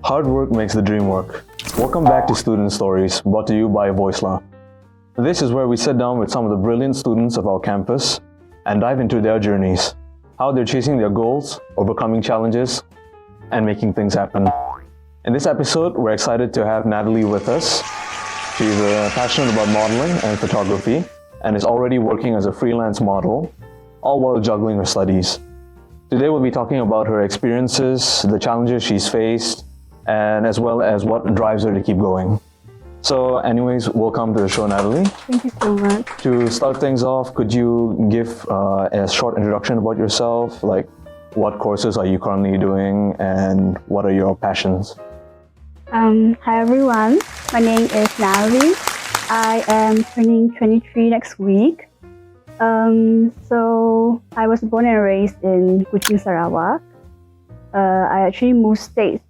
Hard work makes the dream work. Welcome back to Student Stories, brought to you by Voicela. This is where we sit down with some of the brilliant students of our campus and dive into their journeys, how they're chasing their goals, overcoming challenges, and making things happen. In this episode, we're excited to have Natalie with us. She's passionate about modeling and photography and is already working as a freelance model, all while juggling her studies. Today we'll be talking about her experiences, the challenges she's faced, and as well as what drives her to keep going. So anyways, welcome to the show, Natalie. Thank you so much. To start things off, could you give a short introduction about yourself? Like, what courses are you currently doing and what are your passions? Hi everyone, my name is Natalie. I am turning 23 next week. So I was born and raised in Kuching, Sarawak. I actually moved states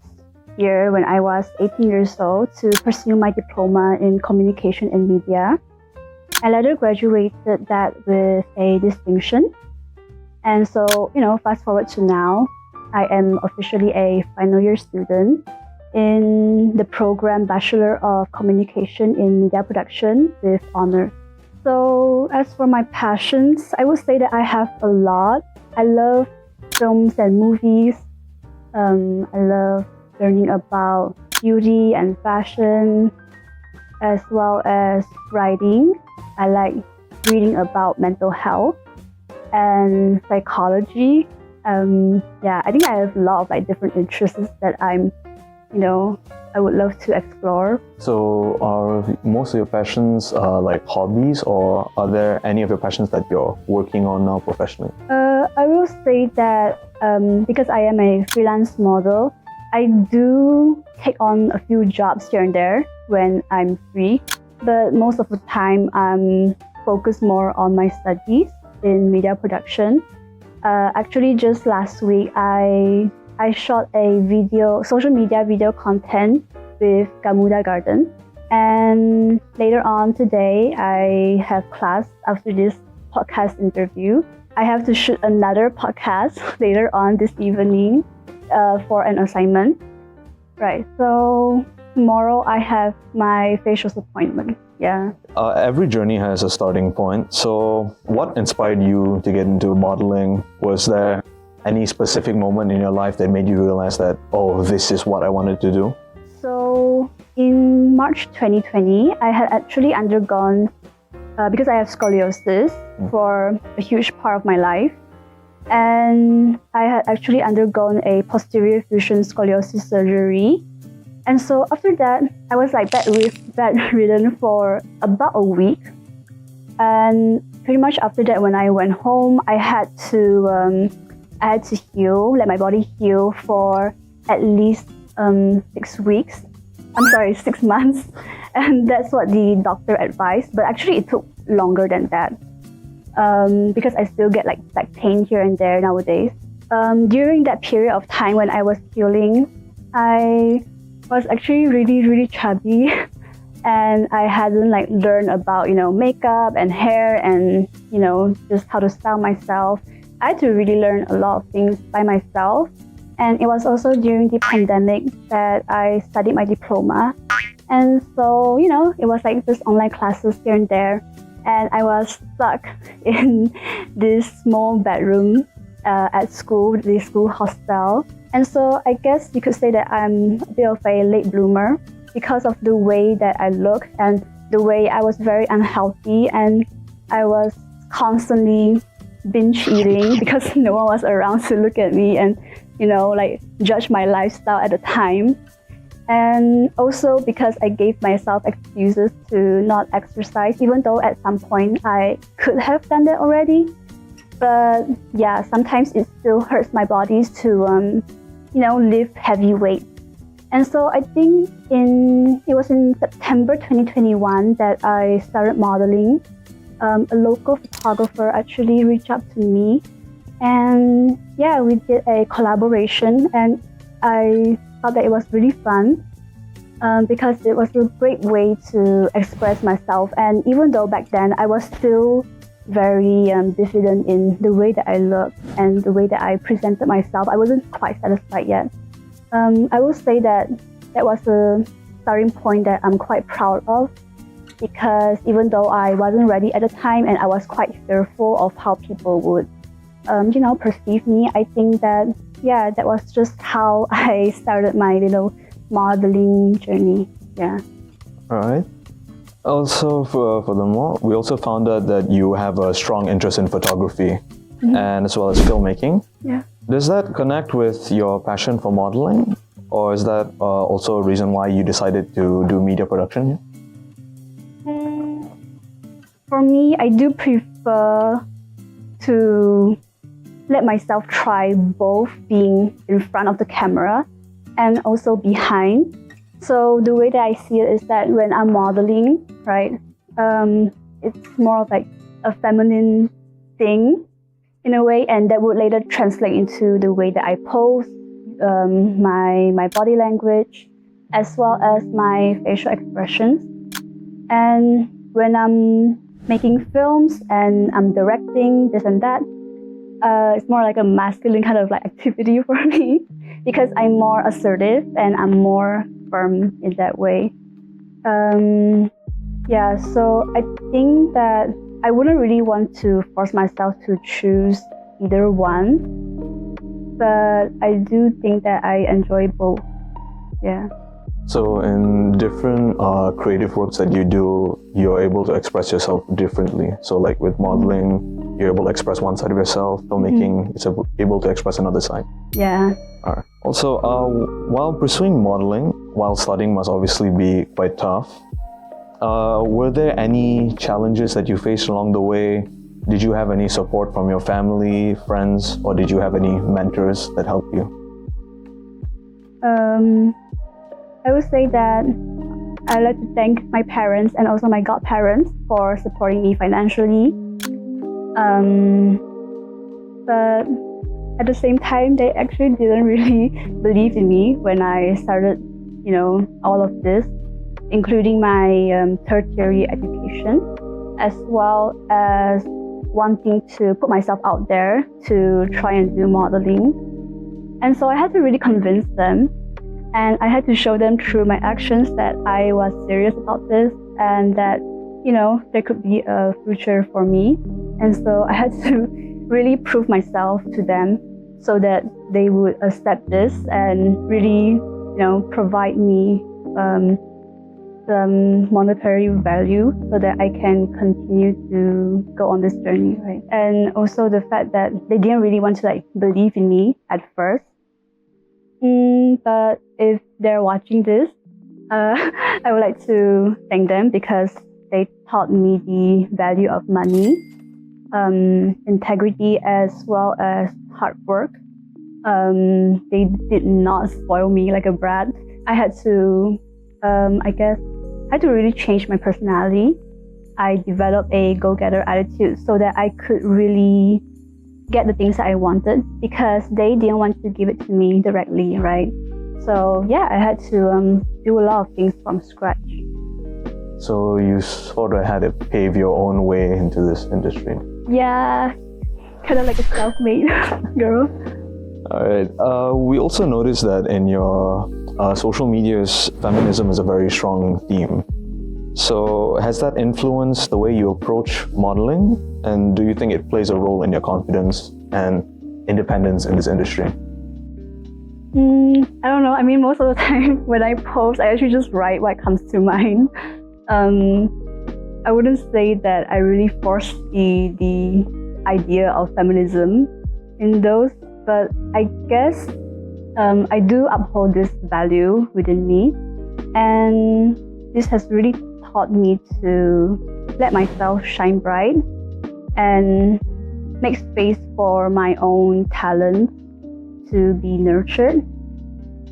here when I was 18 years old to pursue my diploma in communication and media. I later graduated that with a distinction. And so, fast forward to now, I am officially a final year student in the program Bachelor of Communication in Media Production with honor. So as for my passions, I would say that I have a lot. I love films and movies. I love learning about beauty and fashion, as well as writing. I like reading about mental health and psychology. I think I have a lot of different interests that I would love to explore. So are most of your passions like hobbies, or are there any of your passions that you're working on now professionally? I will say that because I am a freelance model, I do take on a few jobs here and there when I'm free, but most of the time I'm focused more on my studies in media production. Actually, just last week, I shot a social media video content with Gamuda Garden. And later on today, I have class after this podcast interview. I have to shoot another podcast later on this evening for an assignment. Right, so tomorrow I have my facial appointment. Yeah. Every journey has a starting point. So what inspired you to get into modeling? Was there any specific moment in your life that made you realize that, oh, this is what I wanted to do? So in March 2020, I had actually undergone, because I have scoliosis for a huge part of my life, and I had actually undergone a posterior fusion scoliosis surgery. And so after that, I was bedridden for about a week. And pretty much after that, when I went home, I had to heal, let my body heal for at least 6 weeks. 6 months. And that's what the doctor advised. But actually, it took longer than that because I still get back pain here and there nowadays. During that period of time when I was healing, I was actually really, really chubby. And I hadn't learned about, makeup and hair and, just how to style myself. I had to really learn a lot of things by myself. And it was also during the pandemic that I studied my diploma. And so, it was just online classes here and there. And I was stuck in this small bedroom at school, the school hostel. And so I guess you could say that I'm a bit of a late bloomer because of the way that I look and the way I was very unhealthy, and I was constantly binge eating because no one was around to look at me and judge my lifestyle at the time. And also because I gave myself excuses to not exercise, even though at some point I could have done that already. But yeah, sometimes it still hurts my body to lift heavy weight. And so I think it was in September 2021 that I started modeling. A local photographer actually reached out to me, and yeah, we did a collaboration, and I thought that it was really fun because it was a great way to express myself. And even though back then I was still very diffident in the way that I looked and the way that I presented myself, I wasn't quite satisfied yet. I will say that that was a starting point that I'm quite proud of, because even though I wasn't ready at the time and I was quite fearful of how people would, perceive me, I think that, that was just how I started my, modeling journey. Yeah. All right. Also, furthermore, we also found out that you have a strong interest in photography and as well as filmmaking. Yeah. Does that connect with your passion for modeling? Or is that also a reason why you decided to do media production? For me, I do prefer to let myself try both being in front of the camera and also behind. So the way that I see it is that when I'm modeling, right, it's more of like a feminine thing in a way, and that would later translate into the way that I pose, my body language, as well as my facial expressions. And when I'm making films and I'm directing this and that, it's more like a masculine kind of like activity for me, because I'm more assertive and I'm more firm in that way. So I think that I wouldn't really want to force myself to choose either one, but I do think that I enjoy both. Yeah. So in different creative works that you do, you're able to express yourself differently. So like with modeling, you're able to express one side of yourself. Filmmaking, it's able to express another side. Yeah. All right. Also, while pursuing modeling, while studying must obviously be quite tough. Were there any challenges that you faced along the way? Did you have any support from your family, friends, or did you have any mentors that helped you? I would say that I'd like to thank my parents and also my godparents for supporting me financially. But at the same time, they actually didn't really believe in me when I started, all of this, including my tertiary education, as well as wanting to put myself out there to try and do modeling. And so I had to really convince them, and I had to show them through my actions that I was serious about this and that, there could be a future for me. And so I had to really prove myself to them so that they would accept this and really, provide me some monetary value so that I can continue to go on this journey, right? And also the fact that they didn't really want to believe in me at first. But if they're watching this, I would like to thank them because they taught me the value of money, integrity, as well as hard work. They did not spoil me like a brat. I had to, I had to really change my personality. I developed a go-getter attitude so that I could really get the things that I wanted, because they didn't want to give it to me directly, right? So I had to do a lot of things from scratch. So you sort of had to pave your own way into this industry. Yeah, kind of like a self-made girl. All right. We also noticed that in your social medias, feminism is a very strong theme. So has that influenced the way you approach modeling? And do you think it plays a role in your confidence and independence in this industry? I don't know. I mean, most of the time when I post, I actually just write what comes to mind. I wouldn't say that I really force the idea of feminism in those, but I guess I do uphold this value within me, and this has really taught me to let myself shine bright and make space for my own talent to be nurtured,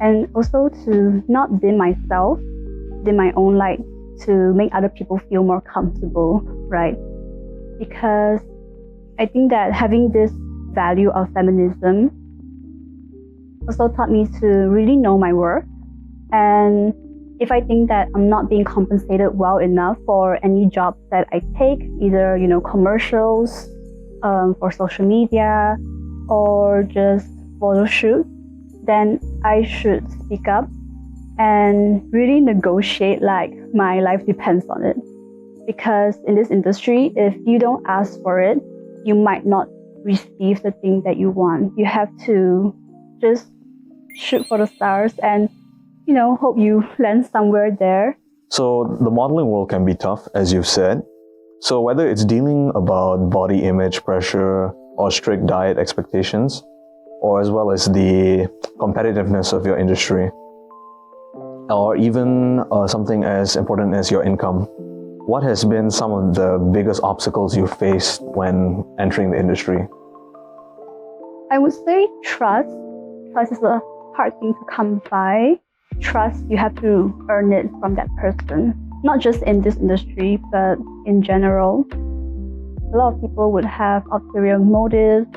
and also to not dim myself, dim my own light, to make other people feel more comfortable, right? Because I think that having this value of feminism also taught me to really know my worth. And if I think that I'm not being compensated well enough for any job that I take, either commercials, for social media, or just photo shoot, then I should speak up and really negotiate like my life depends on it. Because in this industry, if you don't ask for it, you might not receive the thing that you want. You have to just shoot for the stars and, hope you land somewhere there. So the modeling world can be tough, as you've said. So whether it's dealing about body image pressure or strict diet expectations, or as well as the competitiveness of your industry, or even something as important as your income, what has been some of the biggest obstacles you faced when entering the industry? I would say trust. Trust is a hard thing to come by. Trust, you have to earn it from that person. Not just in this industry, but in general. A lot of people would have ulterior motives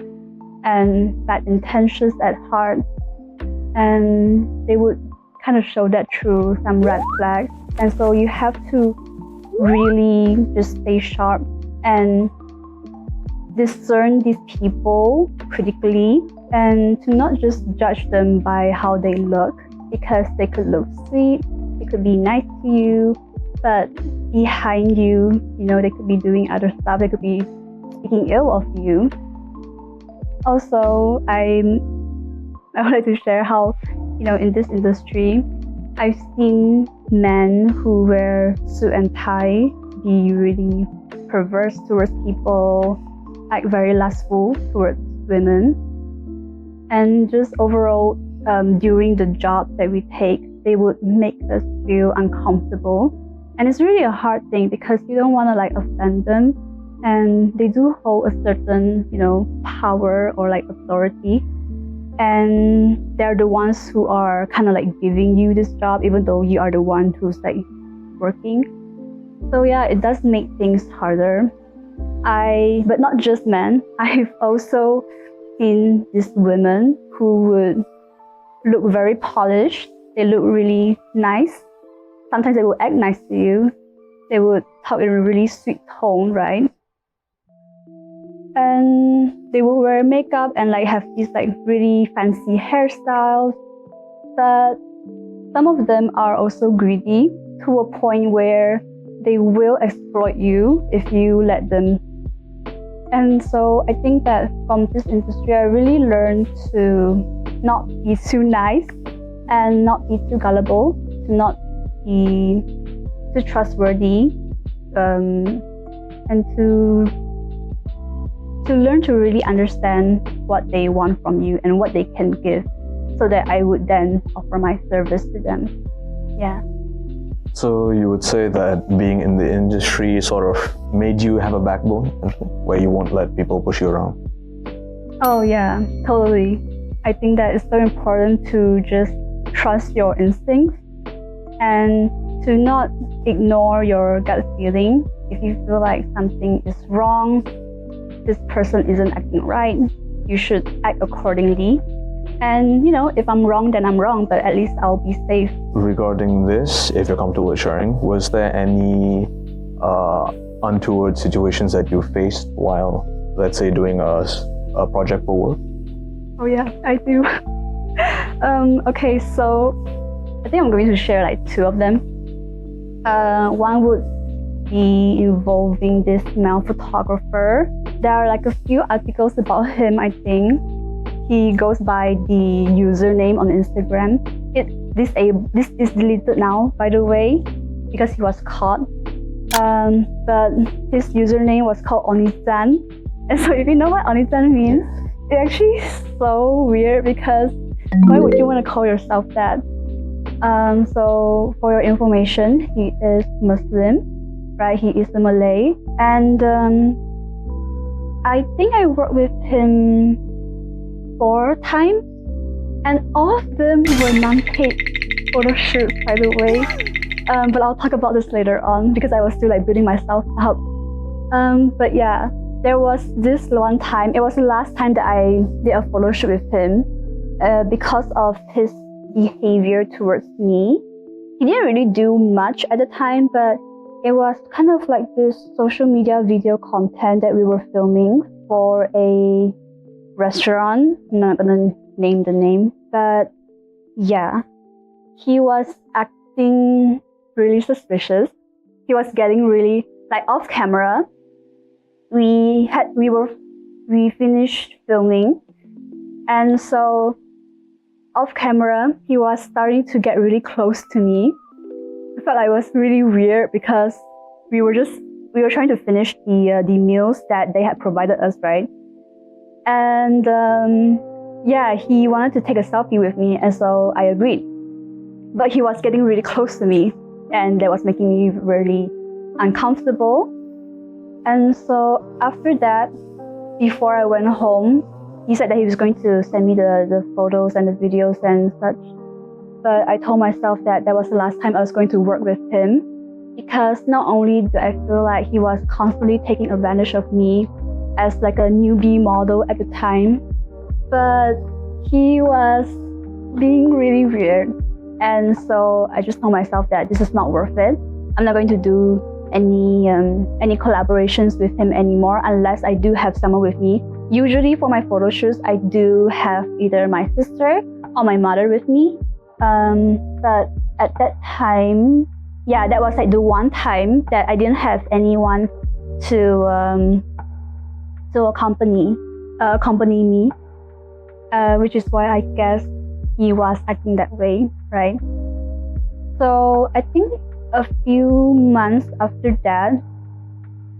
and bad intentions at heart. And they would kind of show that through some red flags. And so you have to really just stay sharp and discern these people critically, and to not just judge them by how they look, because they could look sweet, they could be nice to you, but behind you, they could be doing other stuff, they could be speaking ill of you. Also, I wanted to share how, in this industry, I've seen men who wear suit and tie be really perverse towards people, like very lustful towards women. And just overall, during the job that we take, they would make us feel uncomfortable. And it's really a hard thing because you don't want to offend them. And they do hold a certain, power or authority. And they're the ones who are kind of giving you this job, even though you are the one who's working. So yeah, it does make things harder. But not just men. I've also seen these women who would look very polished. They look really nice. Sometimes they will act nice to you. They would talk in a really sweet tone, right? And they will wear makeup and have these really fancy hairstyles. But some of them are also greedy to a point where they will exploit you if you let them. And so I think that from this industry, I really learned to not be too nice and not be too gullible, to not be too trustworthy, and to learn to really understand what they want from you and what they can give, so that I would then offer my service to them. Yeah. So you would say that being in the industry sort of made you have a backbone, where you won't let people push you around? Oh yeah, totally. I think that it's so important to just trust your instincts and to not ignore your gut feeling. If you feel like something is wrong, this person isn't acting right, you should act accordingly. And if I'm wrong, then I'm wrong, but at least I'll be safe. Regarding this, if you're comfortable with sharing, was there any untoward situations that you faced while, let's say, doing a project for work? Oh yeah, I do. Okay, so I think I'm going to share two of them. One would be involving this male photographer. There are a few articles about him, I think. He goes by the username on Instagram. This is deleted now, by the way, because he was caught. But his username was called Oni-chan. And so if you know what Oni-chan means, it actually is so weird, because why would you want to call yourself that? So for your information, he is Muslim, right? He is a Malay. And I think I worked with him 4 times, and all of them were non-paid photo shoots, by the way. But I'll talk about this later on, because I was still building myself up. But yeah, there was this one time, it was the last time that I did a photo shoot with him, because of his behavior towards me. He didn't really do much at the time, but it was kind of this social media video content that we were filming for a restaurant. I'm not gonna name the name, but yeah. he was acting really suspicious. He was getting really like off camera. We finished filming, and so off camera he was starting to get really close to me. I felt like it was really weird because we were trying to finish the meals that they had provided us, right? And he wanted to take a selfie with me, and so I agreed. But he was getting really close to me, and that was making me really uncomfortable. And so after that, before I went home, he said that he was going to send me the photos and the videos and such. But I told myself that was the last time I was going to work with him, because not only do I feel like he was constantly taking advantage of me as like a newbie model at the time, but he was being really weird. And so I just told myself that this is not worth it. I'm not going to do any collaborations with him anymore unless I do have someone with me. Usually for my photo shoots, I do have either my sister or my mother with me. But at that time, that was like the one time that I didn't have anyone to accompany me, which is why I guess he was acting that way, right? So I think a few months after that,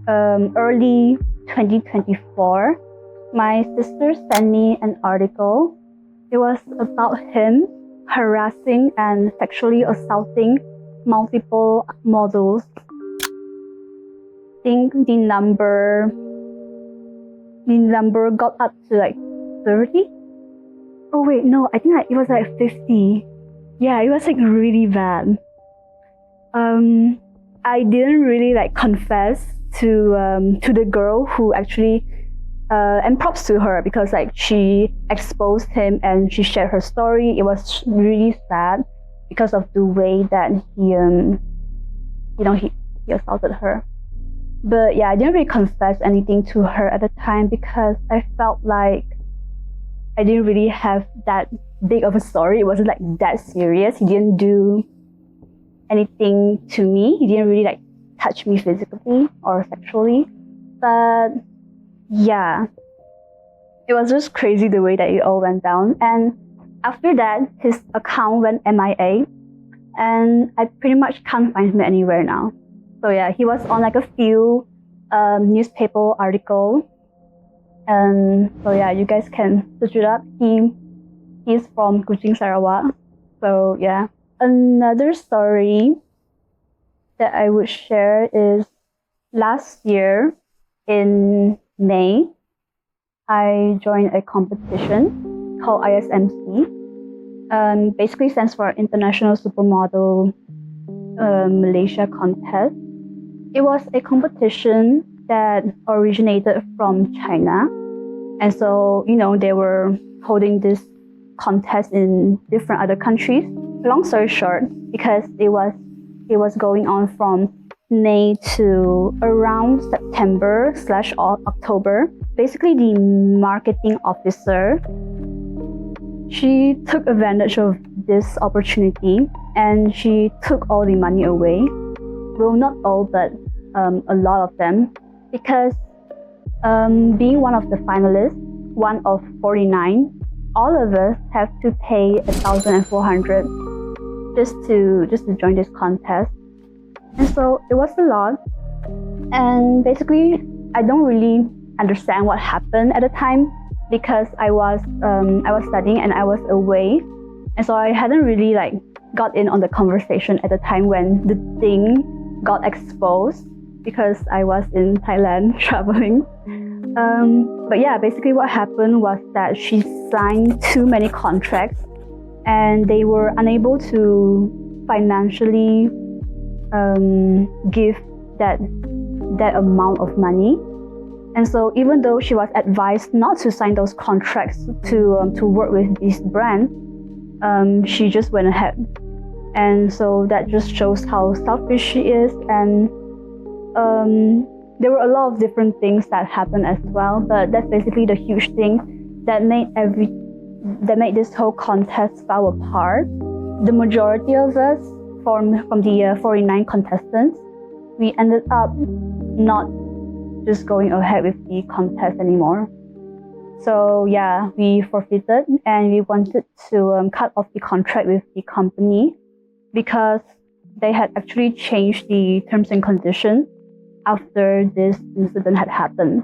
early 2024, my sister sent me an article. It was about him harassing and sexually assaulting multiple models. I think the number got up to like 30. Oh wait, no, I think it was like 50. Yeah, it was like really bad. I didn't really like confess to the girl who actually, and props to her, because like she exposed him and she shared her story. It was really sad because of the way that he assaulted her. But yeah, I didn't really confess anything to her at the time because I felt like I didn't really have that big of a story. It wasn't like that serious. He didn't do anything to me. He didn't really like touch me physically or sexually. But yeah, it was just crazy the way that it all went down. And after that, his account went MIA, and I pretty much can't find him anywhere now. So yeah, he was on like a few newspaper articles. And so yeah, you guys can search it up. He's from Kuching, Sarawak. So yeah. Another story that I would share is last year in May, I joined a competition called ISMC. Basically stands for International Supermodel Malaysia Contest. It was a competition that originated from China. And so, they were holding this contest in different other countries. Long story short, because it was going on from May to around September/October. Basically, the marketing officer, she took advantage of this opportunity and she took all the money away. Well, not all, but a lot of them, because being one of the finalists, one of 49, all of us have to pay 1,400 just to join this contest. And so it was a lot. And basically, I don't really understand what happened at the time because I was studying and I was away, and so I hadn't really like got in on the conversation at the time when the thing got exposed because I was in Thailand traveling. But yeah, basically what happened was that she signed too many contracts and they were unable to financially give that amount of money. And so even though she was advised not to sign those contracts to work with these brands, she just went ahead. And so that just shows how selfish she is. And there were a lot of different things that happened as well, but that's basically the huge thing that made this whole contest fall apart. the majority of us from the 49 contestants, we ended up not just going ahead with the contest anymore. So yeah, we forfeited and we wanted to cut off the contract with the company because they had actually changed the terms and conditions after this incident had happened.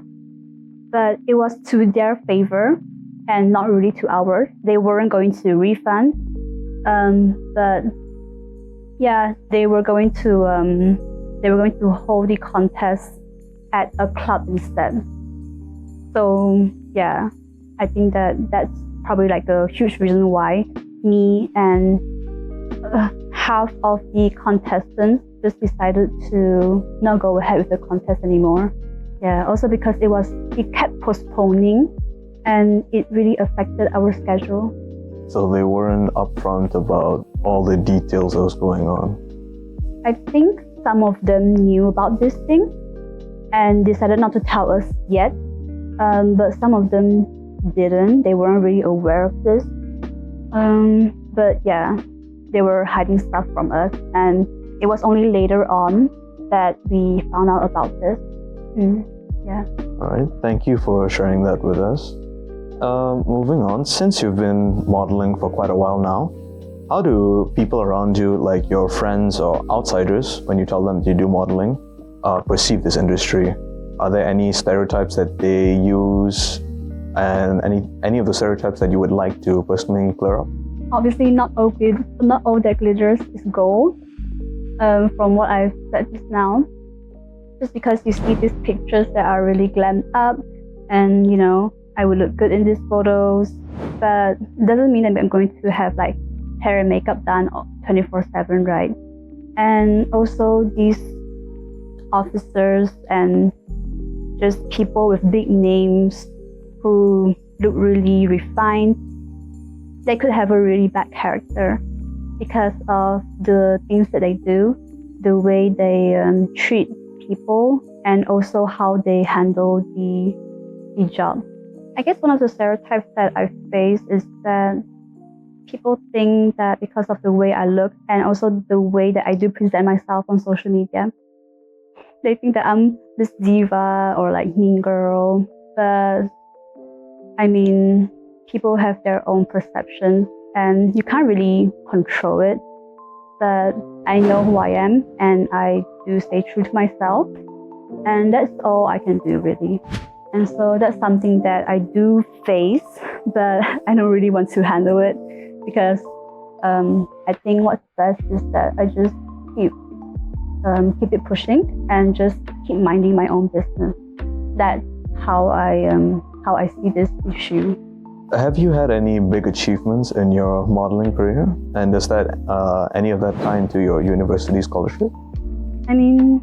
But it was to their favor and not really to ours. They weren't going to refund, but yeah, they were going to hold the contest at a club instead. So yeah, I think that's probably like a huge reason why me and half of the contestants just decided to not go ahead with the contest anymore. Yeah, also because it kept postponing and it really affected our schedule. So they weren't upfront about all the details that was going on. I think some of them knew about this thing and decided not to tell us yet, but some of them didn't. They weren't really aware of this. But yeah, they were hiding stuff from us, and it was only later on that we found out about this. Yeah. All right, thank you for sharing that with us. Moving on, since you've been modeling for quite a while now, how do people around you, like your friends or outsiders, when you tell them you do modeling, perceive this industry? Are there any stereotypes that they use, and any of the stereotypes that you would like to personally clear up? Obviously, not all that glitters is gold. From what I've said just now, just because you see these pictures that are really glammed up, and I would look good in these photos, but it doesn't mean that I'm going to have like hair and makeup done 24/7, right? And also these officers and just people with big names who look really refined, they could have a really bad character because of the things that they do, the way they treat people, and also how they handle the job. I guess one of the stereotypes that I face is that people think that because of the way I look and also the way that I do present myself on social media, they think that I'm this diva or like mean girl. But I mean, people have their own perception and you can't really control it. But I know who I am and I do stay true to myself. And that's all I can do, really. And so that's something that I do face, but I don't really want to handle it because I think what's best is that I just keep it pushing and just keep minding my own business. That's how I see this issue. Have you had any big achievements in your modeling career? And does that any of that tie into your university scholarship? I mean,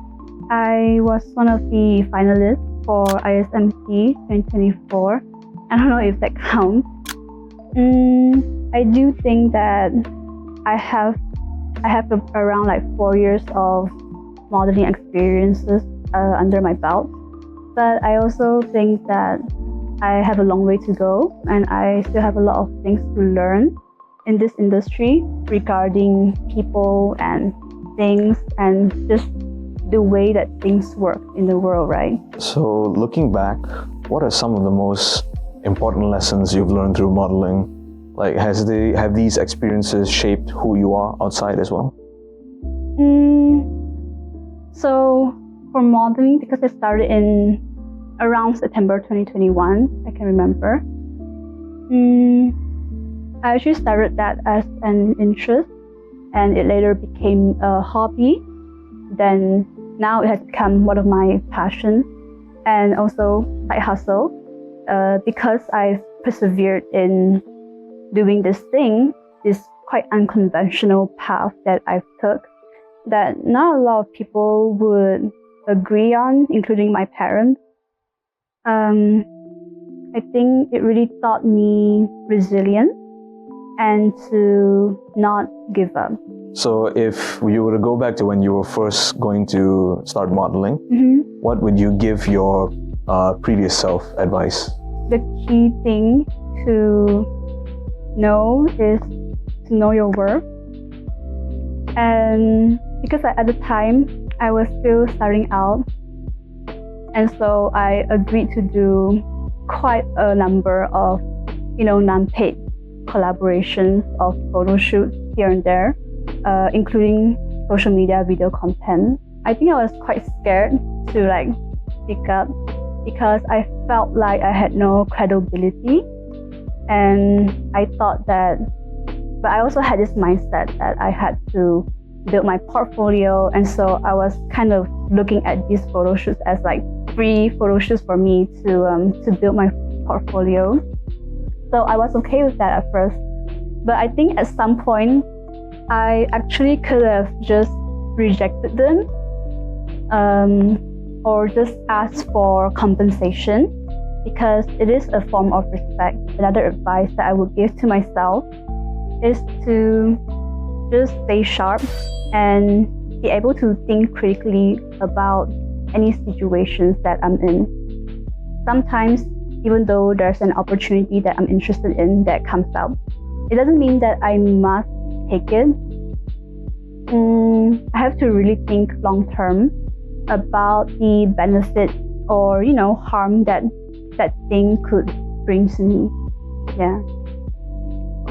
I was one of the finalists for ISMC 2024. I don't know if that counts. I do think that I have around like 4 years of modeling experiences under my belt. But I also think that I have a long way to go and I still have a lot of things to learn in this industry regarding people and things and just the way that things work in the world, right? So looking back, what are some of the most important lessons you've learned through modeling? Like, have these experiences shaped who you are outside as well? So for modeling, because I started in around September 2021, I can remember. I actually started that as an interest and it later became a hobby. Then now it has become one of my passions and also side hustle. Because I've persevered in doing this thing, this quite unconventional path that I've took that not a lot of people would agree on, including my parents. I think it really taught me resilience and to not give up. So if you were to go back to when you were first going to start modeling, what would you give your previous self advice? The key thing to know is to know your worth And because at the time I was still starting out, and so I agreed to do quite a number of, non-paid collaborations of photo shoots here and there, including social media video content. I think I was quite scared to speak up because I felt like I had no credibility, and I thought that, but I also had this mindset that I had to build my portfolio, and so I was kind of looking at these photo shoots as free photo shoots for me to build my portfolio. So I was okay with that at first, but I think at some point I actually could have just rejected them, or just asked for compensation, because it is a form of respect. Another advice that I would give to myself is to just stay sharp and be able to think critically about any situations that I'm in. Sometimes, even though there's an opportunity that I'm interested in that comes up, it doesn't mean that I must take it. I have to really think long term about the benefit or harm that thing could bring to me. Yeah.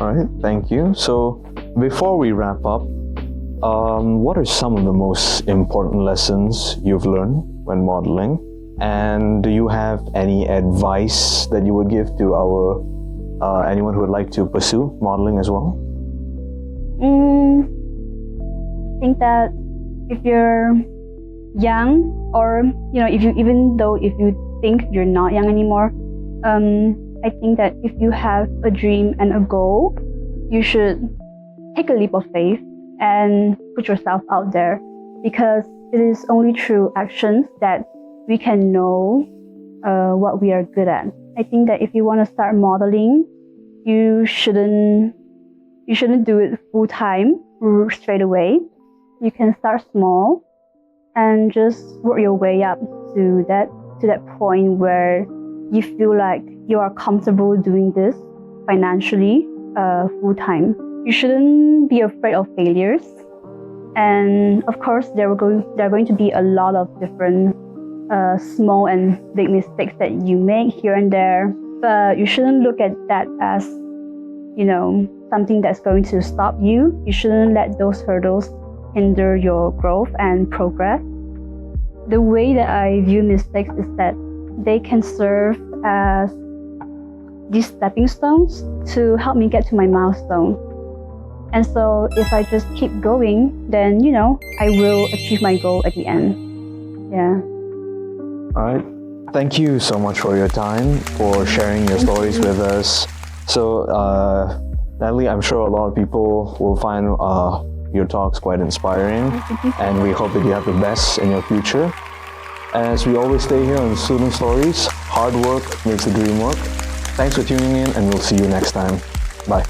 All right, thank you. So before we wrap up, what are some of the most important lessons you've learned when modeling? And do you have any advice that you would give to our anyone who would like to pursue modeling as well? I think that if you're young, or if you think you're not young anymore, I think that if you have a dream and a goal, you should take a leap of faith and put yourself out there, because it is only through actions that we can know what we are good at. I think that if you want to start modeling, you shouldn't do it full time straight away. You can start small and just work your way up to that point where you feel like you are comfortable doing this financially full time. You shouldn't be afraid of failures, and of course there are going to be a lot of different small and big mistakes that you make here and there, but you shouldn't look at that as something that's going to stop you. You shouldn't let those hurdles hinder your growth and progress. The way that I view mistakes is that they can serve as these stepping stones to help me get to my milestone. And so if I just keep going, then I will achieve my goal at the end. Yeah. All right. Thank you so much for your time, for sharing your stories with us. So, Natalie, I'm sure a lot of people will find your talks quite inspiring, and we hope that you have the best in your future. As we always say here on Student Stories, hard work makes the dream work. Thanks for tuning in, and we'll see you next time. Bye.